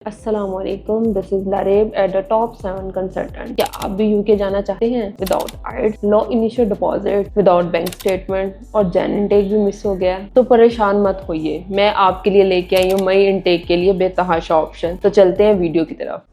अस्सलामुअलैकुम, this is Laraib at the top 7 consultant. क्या आप भी यूके जाना चाहते हैं without IELTS, low initial deposit, without bank statement और जैन इनटेक भी मिस हो गया? तो परेशान मत होइए, मैं आपके लिए लेके आई हूँ मई इनटेक के लिए बेतहाशा ऑप्शन। तो चलते हैं वीडियो की तरफ।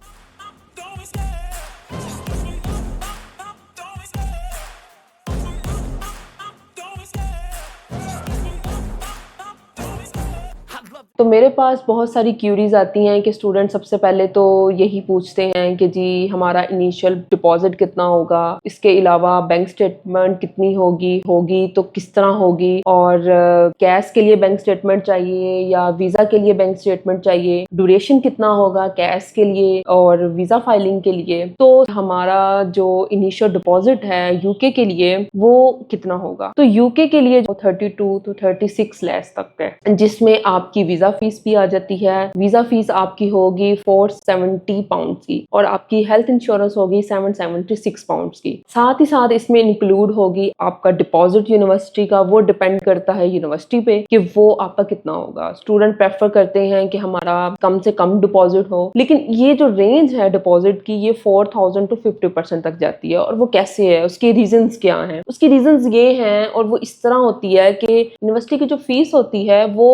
तो मेरे पास बहुत सारी क्यूरीज आती हैं कि स्टूडेंट सबसे पहले तो यही पूछते हैं कि जी हमारा इनिशियल डिपॉजिट कितना होगा, इसके अलावा बैंक स्टेटमेंट कितनी होगी तो किस तरह होगी, और कैश के लिए बैंक स्टेटमेंट चाहिए या वीज़ा के लिए बैंक स्टेटमेंट चाहिए, ड्यूरेशन कितना होगा कैश के लिए और वीज़ा फाइलिंग के लिए, तो हमारा जो इनिशियल डिपॉजिट है यूके के लिए वो कितना होगा। तो यूके के लिए जो 32 to 36 लैक्स तक है, जिसमें आपकी वीज़ा फीस भी आ जाती है। वीज़ा फीस आपकी होगी 470 पाउंड की और आपकी हेल्थ इंश्योरेंस होगी 776 पाउंड की। साथ ही साथ इसमें इंक्लूड होगी आपका डिपॉजिट यूनिवर्सिटी का। वो डिपेंड करता है यूनिवर्सिटी पे कि वो आपका कितना होगा। स्टूडेंट प्रेफर करते हैं कि हमारा कम से कम डिपॉजिट हो, लेकिन ये जो रेंज है डिपॉजिट की ये 4000 to 50% तक जाती है। और वो कैसे है, उसके रीजंस क्या हैं? उसकी रीजंस ये हैं और वो इस तरह होती है कि यूनिवर्सिटी की जो फीस होती है वो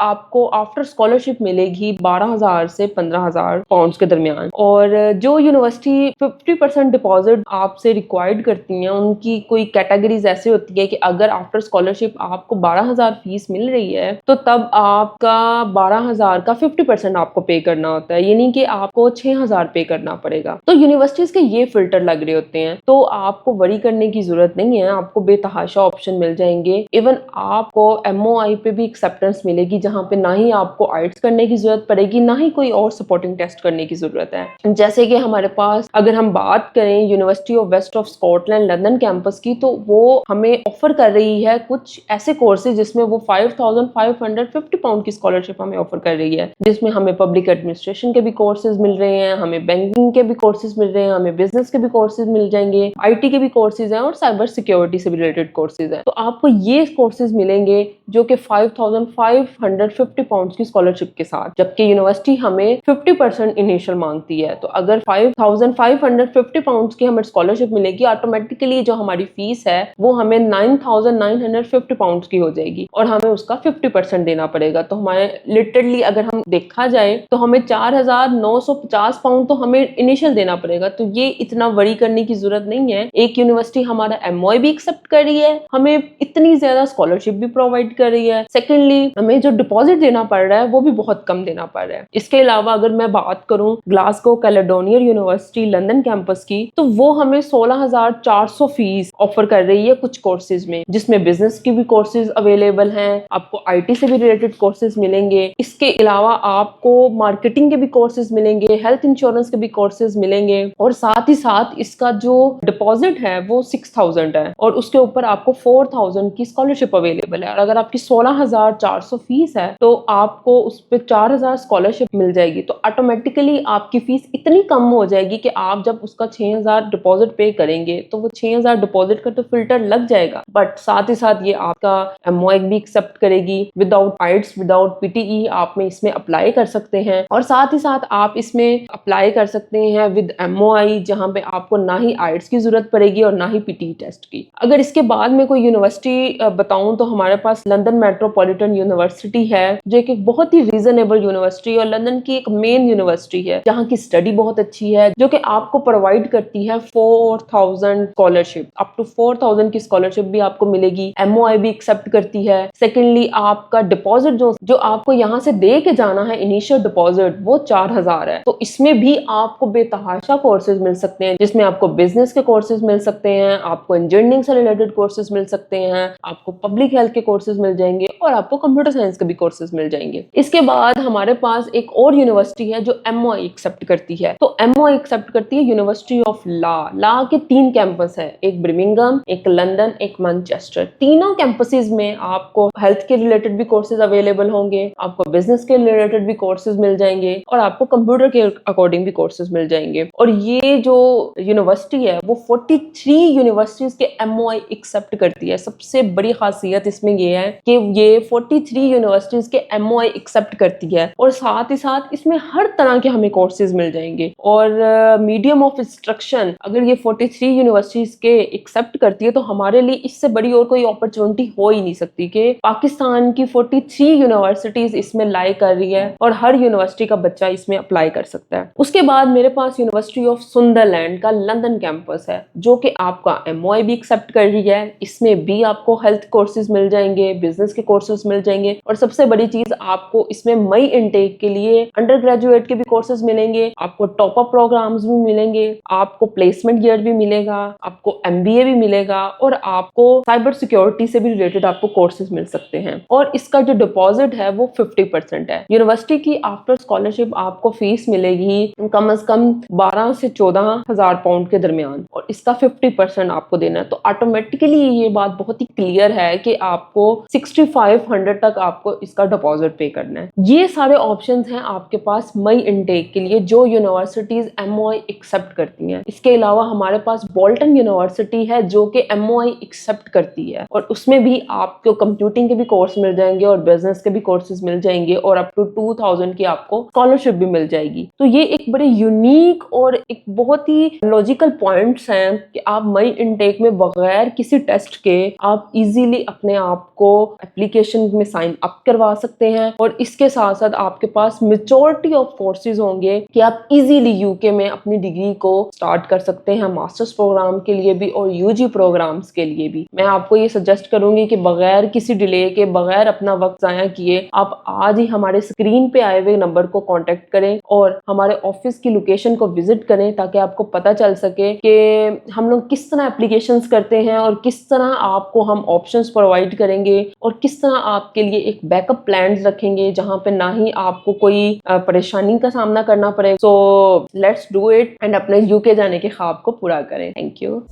आपको आफ्टर स्कॉलरशिप मिलेगी 12,000 से 15,000 पाउंड के दरमियान। और जो यूनिवर्सिटी 50% डिपॉजिट आपसे रिक्वायर्ड करती हैं उनकी कोई कैटेगरीज ऐसी होती है कि अगर आफ्टर स्कॉलरशिप आपको 12,000 फीस मिल रही है तो तब आपका 12,000 का 50% आपको पे करना होता है, यानी कि आपको 6,000 पे करना पड़ेगा। तो यूनिवर्सिटीज के ये फिल्टर लग रहे होते हैं, तो आपको वरी करने की जरूरत नहीं है, आपको बेतहाशा ऑप्शन मिल जाएंगे। इवन आपको MOI पे भी एक्सेप्टेंस मिलेगी, जहाँ पे ना ही आपको आइट्स करने की जरूरत पड़ेगी ना ही कोई और सपोर्टिंग टेस्ट करने की जरूरत है। जैसे कि हमारे पास अगर हम बात करें University of West of Scotland London campus की, तो वो हमें ऑफर कर रही है कुछ ऐसे कोर्सेज जिसमें वो 5550 पाउंड की स्कॉलरशिप हमें ऑफर कर रही है, जिसमें हमें पब्लिक एडमिनिस्ट्रेशन के भी कोर्सेज मिल रहे हैं, हमें बैंकिंग के भी कोर्सेज मिल रहे हैं, हमें बिजनेस के भी कोर्सेज मिल जाएंगे, IT के भी कोर्सेज हैं और साइबर सिक्योरिटी से भी रिलेटेड कोर्सेज हैं। तो आपको ये कोर्सेज मिलेंगे जो कि 5550 पाउंड की स्कॉलरशिप के साथ, जबकि यूनिवर्सिटी हमें 50% इनिशियल मांगती है। तो अगर 5550 पाउंड की हमें स्कॉलरशिप मिलेगी, ऑटोमेटिकली जो हमारी फीस है वो हमें 9950 पाउंड की हो जाएगी और हमें उसका 50% देना पड़ेगा। तो हमारे लिटरली अगर हम देखा जाए तो हमें 4950 पाउंड तो हमें इनिशियल देना पड़ेगा। तो ये इतना वरी करने की जरूरत नहीं है। एक यूनिवर्सिटी हमारा MOI भी एक्सेप्ट कर रही है, हमें इतनी ज्यादा स्कॉलरशिप भी प्रोवाइड कर रही है, सेकेंडली हमें जो डिपॉजिट देना पड़ रहा है वो भी बहुत कम देना पड़ रहा है। इसके अलावा अगर मैं बात करूं Glasgow Caledonia university London campus की, तो वो हमें 16,400 फीस ऑफर कर रही है कुछ कोर्सेज में, जिसमें बिजनेस की भी कोर्सेज अवेलेबल हैं, आपको IT से भी रिलेटेड कोर्सेज मिलेंगे। इसके अलावा आपको मार्केटिंग के भी कोर्सेज मिलेंगे, हेल्थ इंश्योरेंस के भी कोर्सेज मिलेंगे, और साथ ही साथ इसका जो डिपॉजिट है वो 6,000 है और उसके ऊपर आपको 4,000 की स्कॉलरशिप अवेलेबल है। और अगर आपकी 16,400 फीस है तो आपको उस पर 4,000 स्कॉलरशिप मिल जाएगी। तो ऑटोमेटिकली आपकी फीस इतनी कम हो जाएगी कि आप जब उसका 6,000 डिपॉजिट पे करेंगे तो वो 6,000 डिपॉजिट का तो फिल्टर लग जाएगा, बट साथ ही साथ ये आपका MOI भी एक्सेप्ट करेगी। विदाउट आइट्स, विदाउट PTE आप में इसमें अप्लाई कर सकते हैं, और साथ ही साथ आप इसमें अप्लाई कर सकते हैं विद MOI, जहाँ पे आपको ना ही आइट्स की जरूरत पड़ेगी और ना ही PTE टेस्ट की। अगर इसके बाद में कोई यूनिवर्सिटी बताऊं तो हमारे पास लंदन मेट्रोपॉलिटन यूनिवर्सिटी है, जो एक बहुत ही रीजनेबल यूनिवर्सिटी और लंदन की एक मेन यूनिवर्सिटी है, जहाँ की स्टडी बहुत अच्छी है, जो कि आपको प्रोवाइड करती है 4,000 स्कॉलरशिप, अप टू 4,000 की स्कॉलरशिप भी आपको मिलेगी। MOI भी एक्सेप्ट करती है। सेकेंडली आपका डिपॉजिट जो आपको यहाँ से दे के जाना है, इनिशियल डिपॉजिट, वो 4,000 है। तो इसमें भी आपको बेतहाशा कोर्सेज मिल सकते हैं, जिसमें आपको बिजनेस के कोर्सेज मिल सकते हैं, आपको इंजीनियरिंग से रिलेटेड कोर्सेज मिल सकते हैं, आपको पब्लिक हेल्थ के कोर्सेज मिल जाएंगे और आपको कंप्यूटर साइंस के भी कोर्सेज मिल जाएंगे। इसके बाद हमारे पास एक और यूनिवर्सिटी है जो MOI एक्सेप्ट करती है। तो MOI एक्सेप्ट करती है यूनिवर्सिटी ऑफ ला के 3 कैंपस है, एक ब्रिमिंगम, एक लंदन, एक मैनचेस्टर। तीनों कैंपसेस में आपको हेल्थ के रिलेटेड भी कोर्सेज अवेलेबल होंगे, आपको बिजनेस के रिलेटेड भी कोर्सेज मिल जाएंगे और आपको कंप्यूटर के अकॉर्डिंग भी कोर्सेज मिल जाएंगे। और ये जो यूनिवर्सिटी है वो 43 यूनिवर्सिटीज के MOI एक्सेप्ट करती है। सबसे बड़ी खासियत इसमें ये है कि ये 43 यूनिवर्सिटीज के MOI एक्सेप्ट करती है और साथ ही साथ इसमें हर तरह के हमें कोर्सेज मिल जाएंगे। और मीडियम ऑफ इंस्ट्रक्शन अगर ये 43 यूनिवर्सिटीज के एक्सेप्ट करती है तो हमारे लिए इससे बड़ी और कोई अपॉर्चुनिटी हो ही नहीं सकती कि पाकिस्तान की 43 यूनिवर्सिटीज इसमें लाई कर रही है और हर यूनिवर्सिटी का बच्चा इसमें अप्लाई कर सकता है। उसके बाद मेरे पास यूनिवर्सिटी ऑफ सुंदरलैंड का लंदन कैंपस है जो कि आपका MOI भी एक्सेप्ट कर रही है। इसमें भी आपको हेल्थ कोर्सेज मिल जाएंगे, बिजनेस के कोर्सेज मिल जाएंगे और सबसे बड़ी चीज आपको इसमें मई इनटेक के लिए अंडर ग्रेजुएट के भी कोर्सेज मिलेंगे, आपको टॉप अप प्रोग्राम्स भी मिलेंगे, आपको प्लेसमेंट ईयर भी मिलेगा, आपको MBA भी मिलेगा और आपको साइबर सिक्योरिटी से भी रिलेटेड आपको कोर्सेज मिल सकते हैं। और इसका जो डिपॉजिट है वो 50% है। यूनिवर्सिटी की आफ्टर स्कॉलरशिप आपको फीस मिलेगी कम से कम 12 से 14 हजार पाउंड के दरमियान और इसका 50% आपको देना है। तो ऑटोमेटिकली ये बात बहुत ही क्लियर है कि आपको 6500 तक आपको इसका डिपॉजिट पे करना है। ये सारे ऑप्शंस हैं आपके पास मई इनटेक के लिए जो यूनिवर्सिटीज MOI एक्सेप्ट करती हैं। इसके अलावा हमारे पास बोल्टन यूनिवर्सिटी है जो कि MOI एक्सेप्ट करती है और उसमें भी आपको कंप्यूटिंग के भी कोर्स मिल जाएंगे और बिजनेस के भी कोर्सेज मिल जाएंगे और अप टू 2000 की आपको स्कॉलरशिप भी मिल जाएगी। तो ये एक बड़े यूनिक और एक बहुत ही लॉजिकल पॉइंट्स हैं कि आप मई इनटेक में बगैर किसी टेस्ट के आप इजीली अपने आप को एप्लीकेशन में साइन अप करवा सकते हैं और इसके साथ साथ आपके पास मेजॉरिटी ऑफ कोर्सेज होंगे कि आप इजीली यूके में अपनी डिग्री को स्टार्ट कर सकते हैं, मास्टर्स प्रोग्राम के लिए भी और UG प्रोग्राम्स के लिए भी। मैं आपको ये सजेस्ट करूंगी कि बगैर किसी डिले के, बगैर अपना वक्त जाया किए आप आज ही हमारे स्क्रीन पे आए हुए नंबर को कांटेक्ट करें और हमारे ऑफिस की लोकेशन को विजिट करें ताकि आपको पता चल सके कि हम लोग किस तरह एप्लीकेशंस करते हैं और किस तरह आपको हम ऑप्शंस प्रोवाइड करेंगे और किस तरह आपके लिए एक बैकअप प्लान्स रखेंगे जहां पे ना ही आपको कोई परेशानी का सामना करना पड़े। So let's do it and अपने UK जाने के ख्वाब को पूरा करें। Thank you.